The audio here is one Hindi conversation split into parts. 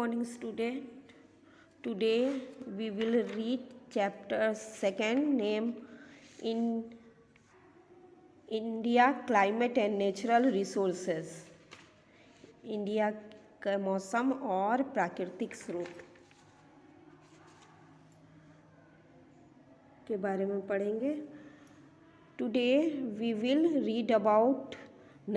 morning, student. Today we will read chapter 2 name in India climate and natural resources. India का मौसम और प्राकृतिक स्रोत के बारे में पढ़ेंगे. Today we will read about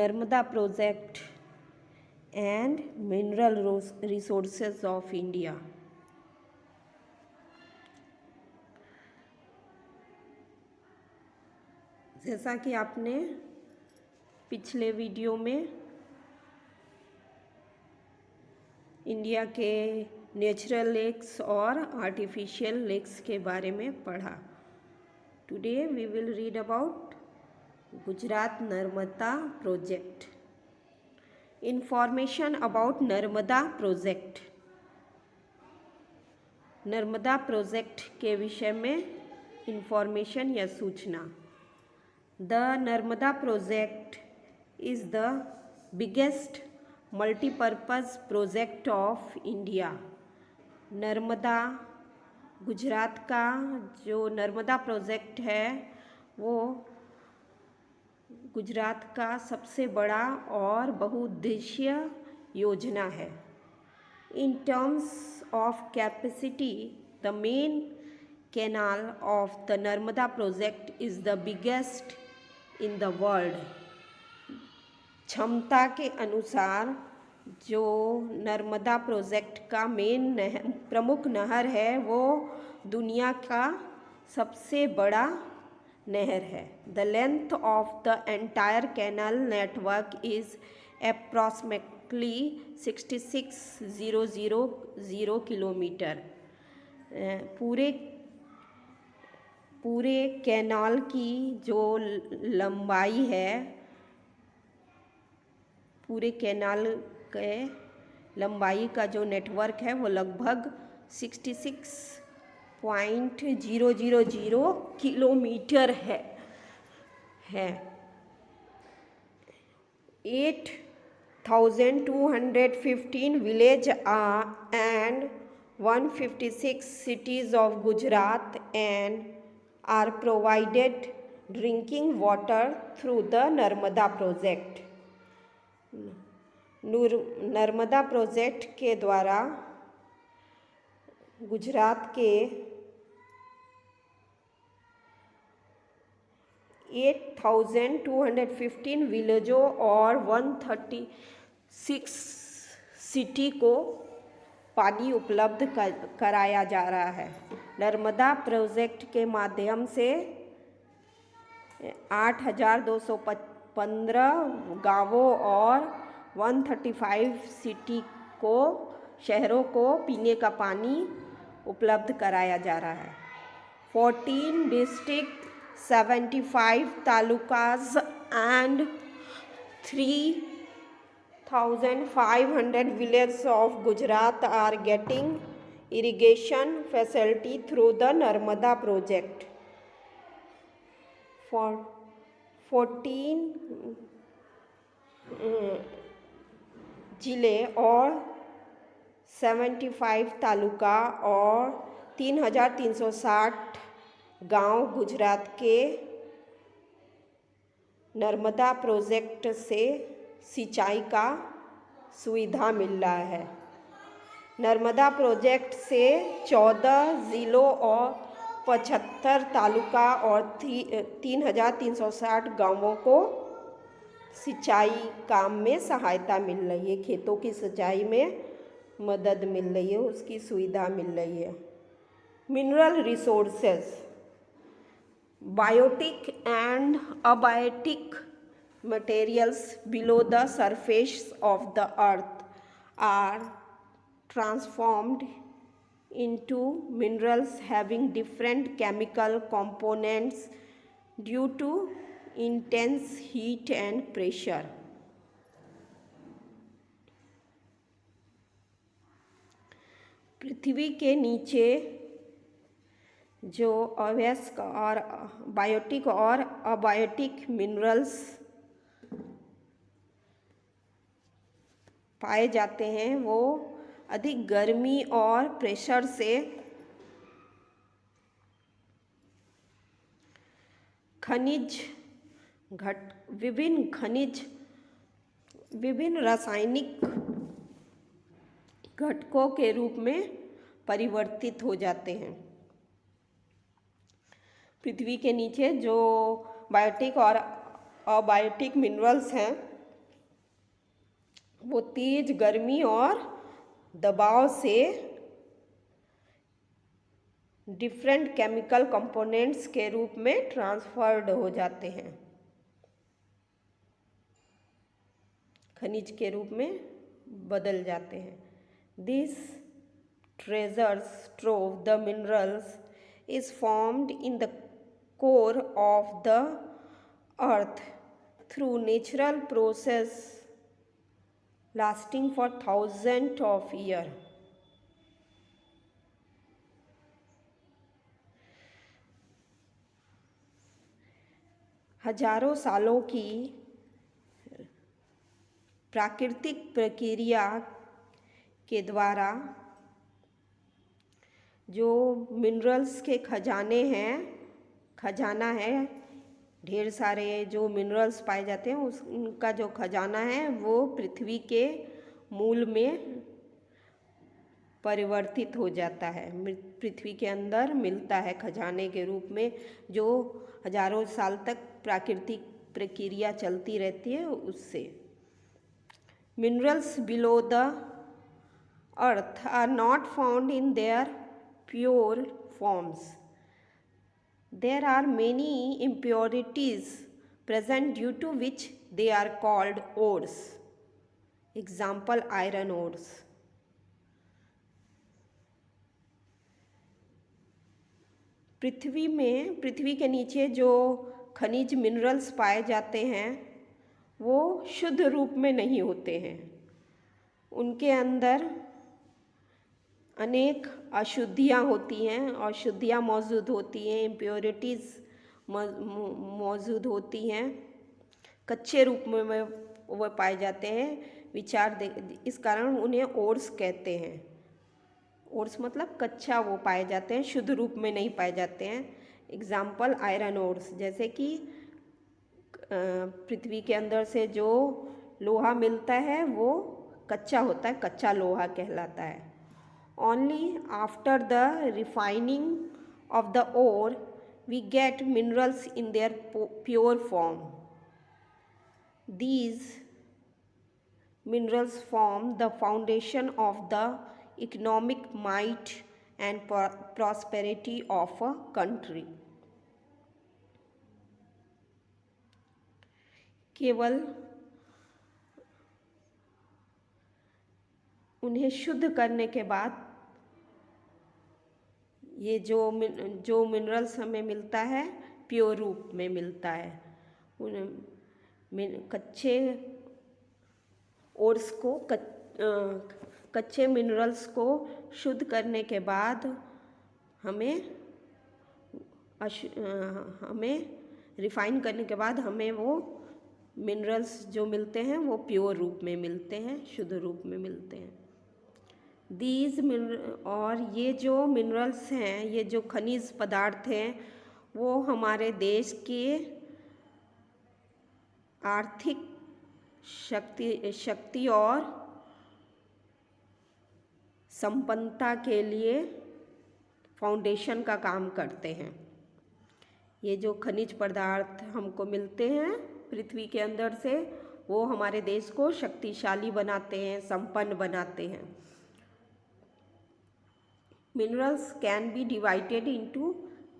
Narmada project and mineral resources of India. जैसा कि आपने पिछले वीडियो में इंडिया के नेचुरल लेक्स और आर्टिफिशियल लेक्स के बारे में पढ़ा. Today we will read about Gujarat Narmada project. Information about Narmada project. Narmada project के विषय में इंफॉर्मेशन या सूचना. The Narmada project is the biggest multipurpose project of India. Narmada Gujarat का जो नर्मदा प्रोजेक्ट है वो गुजरात का सबसे बड़ा और बहुउद्देशीय योजना है. In terms of capacity the main canal of the Narmada project is the biggest in the world. क्षमता के अनुसार जो नर्मदा प्रोजेक्ट का प्रमुख नहर है वो दुनिया का सबसे बड़ा नहर है. The length of the entire canal network is approximately 66,000 kilometre. पूरे कैनाल की जो लंबाई है, पूरे कैनाल के लंबाई का जो नेटवर्क है वो लगभग 66.000 किलोमीटर है. 8,215 village and 156 cities of Gujarat and are provided drinking water through the Narmada project. Narmada project के द्वारा गुजरात के 8,215 विलेजों और 136 सिटी को पानी उपलब्ध कराया जा रहा है. नर्मदा प्रोजेक्ट के माध्यम से 8,215 गांवों और 135 सिटी को शहरों को पीने का पानी उपलब्ध कराया जा रहा है. 14 district, 75 talukas and 3,500 villages of Gujarat are getting irrigation facility through the Narmada project. 14 जिले और 75 तालुका और 3,360 गांव गुजरात के नर्मदा प्रोजेक्ट से सिंचाई का सुविधा मिल रहा है. नर्मदा प्रोजेक्ट से 14 जिलों और 75 तालुका और 3,360 गांवों को सिंचाई काम में सहायता मिल रही है. खेतों की सिंचाई में मदद मिल रही है, उसकी सुविधा मिल रही है. Mineral resources. Biotic and abiotic materials below the surface of the earth are transformed into minerals having different chemical components due to intense heat and pressure. पृथ्वी के नीचे जो अवयस्क और बायोटिक और अबायोटिक मिनरल्स पाए जाते हैं वो अधिक गर्मी और प्रेशर से विभिन्न रासायनिक घटकों के रूप में परिवर्तित हो जाते हैं। पृथ्वी के नीचे जो बायोटिक और अबायोटिक मिनरल्स हैं वो तेज गर्मी और दबाव से डिफरेंट केमिकल कंपोनेंट्स के रूप में ट्रांसफर्ड हो जाते हैं, खनिज के रूप में बदल जाते हैं। This treasures trove the minerals is formed in the core of the earth through natural process lasting for thousands of years. हजारों सालों की प्राकृतिक प्रक्रिया के द्वारा जो मिनरल्स के खजाना है, ढेर सारे जो मिनरल्स पाए जाते हैं उनका जो खजाना है वो पृथ्वी के मूल में परिवर्तित हो जाता है, पृथ्वी के अंदर मिलता है खजाने के रूप में, जो हजारों साल तक प्राकृतिक प्रक्रिया चलती रहती है उससे। Minerals below the earth are not found in their pure forms. There are many impurities present due to which they are called ores. Example, iron ores. पृथ्वी के नीचे जो खनिज मिनरल्स पाए जाते हैं वो शुद्ध रूप में नहीं होते हैं, उनके अंदर अनेक अशुद्धियाँ होती हैं, अशुद्धियाँ मौजूद होती हैं, इम्प्योरिटीज़ मौजूद होती हैं, कच्चे रूप में वह पाए जाते हैं। इस कारण उन्हें ओर्स कहते हैं। ओर्स मतलब कच्चा वो पाए जाते हैं, शुद्ध रूप में नहीं पाए जाते हैं। एग्जाम्पल आयरन ओर्स, जैसे कि पृथ्वी के अंदर से जो लोहा मिलता है वो कच्चा होता है, कच्चा लोहा कहलाता है। Only after the refining of the ore we get minerals in their pure form. These minerals form the foundation of the economic might and prosperity of a country. केवल उन्हें शुद्ध करने के बाद ये जो मिनरल्स हमें मिलता है प्योर रूप में मिलता है। कच्चे ओर्स को कच्चे मिनरल्स को शुद्ध करने के बाद हमें रिफाइन करने के बाद हमें वो मिनरल्स जो मिलते हैं वो प्योर रूप में मिलते हैं, शुद्ध रूप में मिलते हैं। और ये जो मिनरल्स हैं, ये जो खनिज पदार्थ हैं, वो हमारे देश के आर्थिक शक्ति और संपन्नता के लिए फाउंडेशन का काम करते हैं। ये जो खनिज पदार्थ हमको मिलते हैं पृथ्वी के अंदर से, वो हमारे देश को शक्तिशाली बनाते हैं, संपन्न बनाते हैं। Minerals can be divided into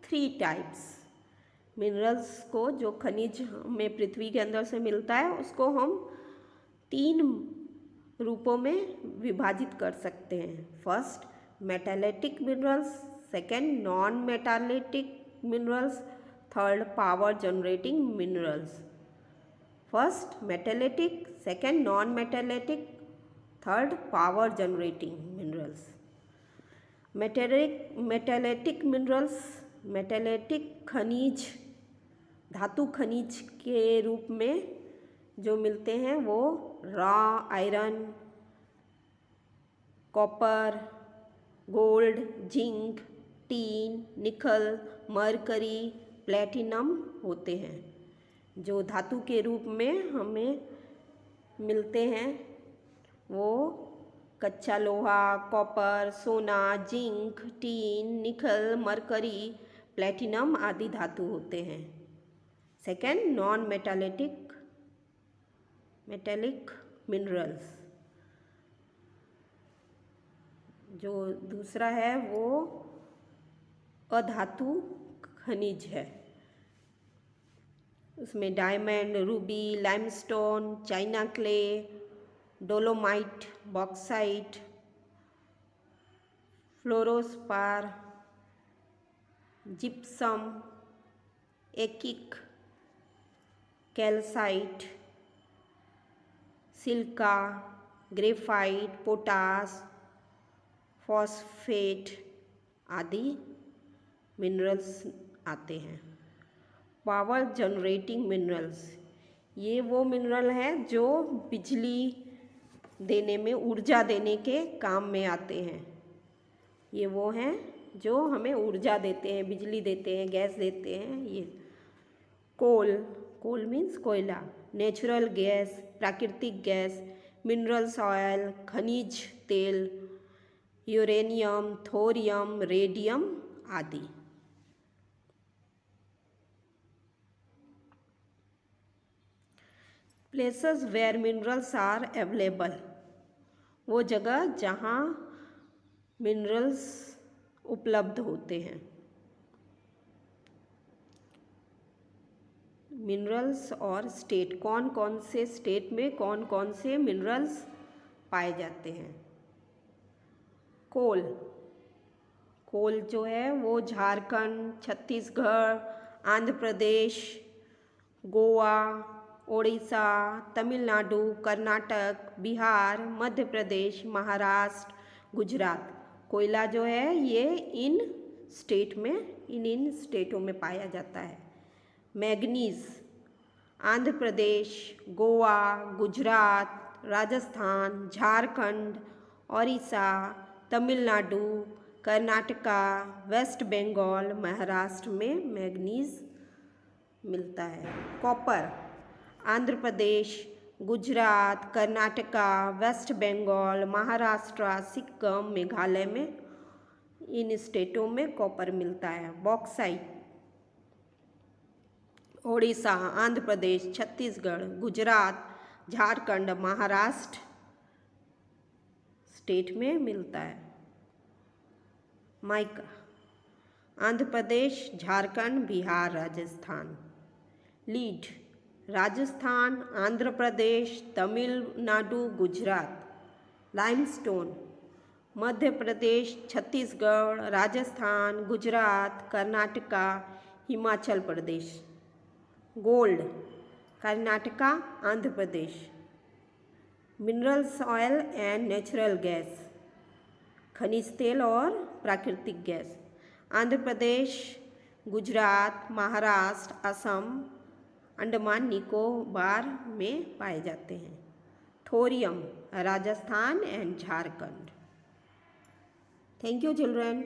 3 types. Minerals को, जो खनिज हमें पृथ्वी के अंदर से मिलता है, उसको हम 3 रूपों में विभाजित कर सकते हैं। First, metallic minerals, second, non metallic minerals, third, power generating minerals. First metallic, second non metallic, third power generating minerals. Metallic minerals, metallic खनिज, धातु खनिज के रूप में जो मिलते हैं वो raw iron, copper, gold, zinc, tin, nickel, mercury, platinum होते हैं। जो धातु के रूप में हमें मिलते हैं वो कच्चा लोहा, कॉपर, सोना, zinc, tin, nickel, mercury, platinum आदि धातु होते हैं। Second, non metallic minerals. जो दूसरा है वो अधातु खनिज है। उसमें diamond, ruby, limestone, china clay, dolomite, bauxite, fluorspar, gypsum, एकिक, calcite, silica, graphite, potash, phosphate आदि मिनरल्स आते हैं। पावर जनरेटिंग मिनरल्स, ये वो मिनरल हैं जो बिजली देने में, ऊर्जा देने के काम में आते हैं। ये वो हैं जो हमें ऊर्जा देते हैं, बिजली देते हैं, गैस देते हैं। ये कोल मीन्स कोयला, नेचुरल गैस, प्राकृतिक गैस, मिनरल्स ऑयल, खनिज तेल, यूरेनियम, थोरियम, रेडियम आदि। Places where minerals are available, वो जगह जहाँ मिनरल्स उपलब्ध होते हैं। मिनरल्स और स्टेट, कौन कौन से स्टेट में कौन कौन से मिनरल्स पाए जाते हैं। कोल जो है वो झारखंड, छत्तीसगढ़, आंध्र प्रदेश, गोवा, ओडिशा, तमिलनाडु, कर्नाटक, बिहार, मध्य प्रदेश, महाराष्ट्र, गुजरात। कोयला जो है ये इन स्टेटों में पाया जाता है। मैग्नीज आंध्र प्रदेश, गोवा, गुजरात, राजस्थान, झारखंड, ओडिशा, तमिलनाडु, कर्नाटका, वेस्ट बंगाल, महाराष्ट्र में मैग्नीज मिलता है। कॉपर आंध्र प्रदेश, गुजरात, कर्नाटका, वेस्ट बंगाल, महाराष्ट्र, सिक्किम, मेघालय में, इन स्टेटों में कॉपर मिलता है। बॉक्साइट ओडिशा, आंध्र प्रदेश, छत्तीसगढ़, गुजरात, झारखंड, महाराष्ट्र स्टेट में मिलता है। Mica Andhra Pradesh, Jharkhand, Bihar, Rajasthan. Lead Rajasthan, Andhra Pradesh, Tamil Nadu, Gujarat. Limestone Madhya Pradesh, Chhattisgarh, Rajasthan, Gujarat, Karnataka, Himachal Pradesh. Gold Karnataka, Andhra Pradesh. Minerals oil and natural gas, खनिज तेल और प्राकृतिक गैस, आंध्र प्रदेश, गुजरात, महाराष्ट्र, असम, अंडमान निकोबार में पाए जाते हैं। Thorium Rajasthan and Jharkhand. Thank you children.